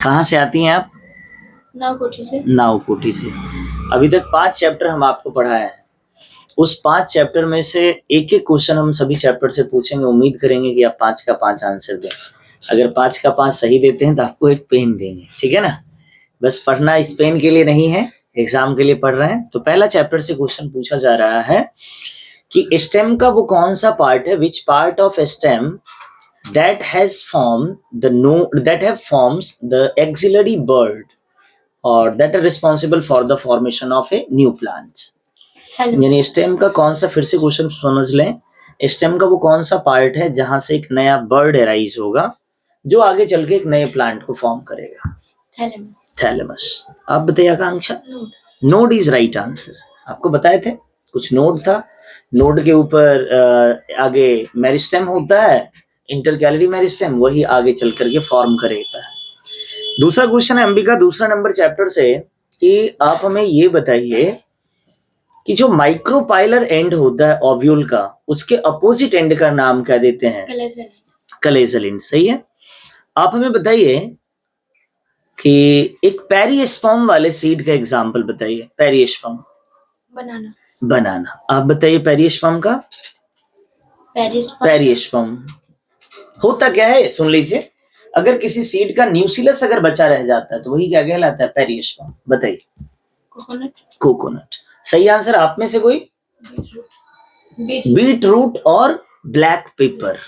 कहाँ से आती हैं आप? नावकोठी से। नावकोठी से। अभी तक 5 चैप्टर हम आपको पढ़ाए हैं। उस 5 चैप्टर में से एक एक क्वेश्चन हम सभी चैप्टर से पूछेंगे। उम्मीद करेंगे कि आप 5 का 5 आंसर दें। अगर 5 का 5 सही देते हैं तो आपको एक पेन देंगे, ठीक है ना? बस पढ़ना इस पेन के लिए नहीं है, एग्जाम के लिए पढ़ रहे हैं। तो पहला चैप्टर से क्वेश्चन पूछा जा रहा है कि स्टेम का वो कौन सा पार्ट है, which part of stem that has formed the node that have forms the axillary bud or that are responsible for the formation of a new plant। यानी स्टेम का कौन सा, फिर से क्वेश्चन समझ लें, स्टेम का वो कौन सा पार्ट है जहां से एक नया बर्ड एराइज होगा जो आगे चल के एक नए प्लांट को फॉर्म करेगा? थैलेमस। आप बताइए Akanksha. Node is right answer. आपको बताए थे कुछ नोड था, नोड के ऊपर आगे मेरिस्टेम होता है, इंटरकैलरी मेरिस्टेम, वही आगे चल करके फॉर्म करेगा। दूसरा क्वेश्चन है अंबिका, दूसरा नंबर चैप्टर से, कि आप हमें ये बताइए कि जो माइक्रोपाइलर एंड होता है ओव्यूल का, उसके अपोजिट एंड का नाम क्या देते हैं? कलेजल एंड। सही है। आप हमें बताइए कि एक पेरिस्पर्म वाले सीड का एग्जांपल बताइए। पेरिस्पर्म। बनाना। बनाना। आप बताइए पेरिस्पर्म का। पेरिस्पर्म होता क्या है, सुन लीजिए। अगर किसी सीड का न्यूक्लियस अगर बचा रह जाता है तो वही क्या कहलाता है? पेरिस्पर्म। बताइए। कोकोनट। सही आंसर। आप में से कोई? बीट रूट और ब्लैक पेपर।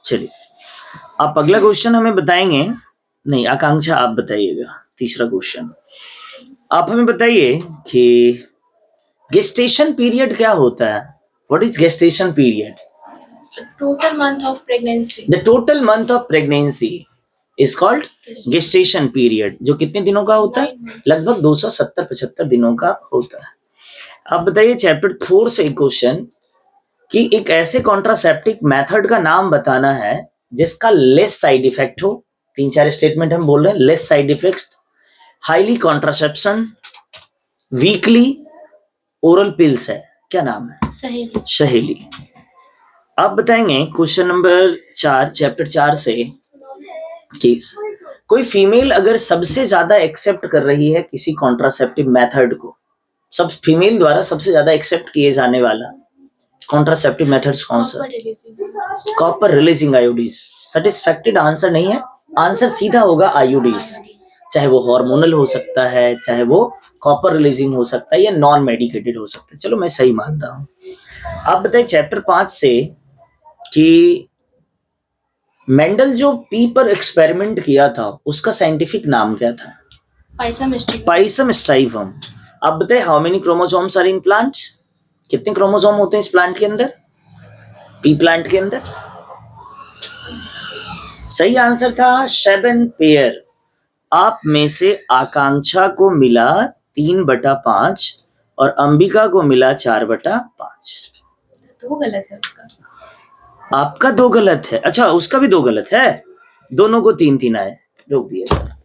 चलिए आप अगला क्वेश्चन हमें बताएंगे। नहीं, आकांक्षा आप बताइएगा तीसरा क्वेश्चन। आप हमें बताइए कि गेस्टेशन पीरियड क्या होता है? What is gestation period? Total month of pregnancy. The total month of pregnancy is called gestation period, जो कितने दिनों का होता है? लगभग 270-75 दिनों का होता है। अब बताइए चैप्टर 4 से क्वेश्चन कि एक ऐसे कॉन्ट्रासेप्टिव मेथड का नाम बताना है जिसका लेस साइड इफेक्ट हो। 3-4 स्टेटमेंट हम बोल रहे हैं। Less side effect, highly contraception, weekly oral pills है। क्या नाम है? सहेली। सहेली। आप बताएंगे क्वेश्चन नंबर 4 चैप्टर 4 से कि कोई फीमेल अगर सबसे ज्यादा एक्सेप्ट कर रही है किसी कॉन्ट्रासेप्टिव मेथड को, सब फीमेल द्वारा सबसे ज्यादा एक्सेप्ट किए जाने वाला कॉन्ट्रासेप्टिव मेथड्स कौन सा? Copper releasing IUDs. Satisfacted answer नहीं है, आंसर सीधा होगा आयोडीज। चाहे वो हार्मोनल हो सकता है, चाहे वो कॉपर रिलीजिंग हो सकता है, या नॉन मेडिकेटेड हो सकता है। चलो मैं सही मान रहा हूँ। आप बताइए चैप्टर 5 से कि मेंडल जो पी पर एक्सपेरिमेंट किया था उसका साइंटिफिक नाम क्या था? Pisum sativum. अब बताइए how many chromosomes are in plants? कितने क्रोमोसोम होते हैं इस प्लांट के अंदर, पी प्लांट के अंदर? सही आंसर था 7 पेयर। आप में से आकांक्षा को मिला 3/5 और अंबिका को मिला 4/5। 2 गलत है उसका। आपका 2 गलत है? अच्छा, उसका भी 2 गलत है। दोनों को 3-3 आए। रोक दिया।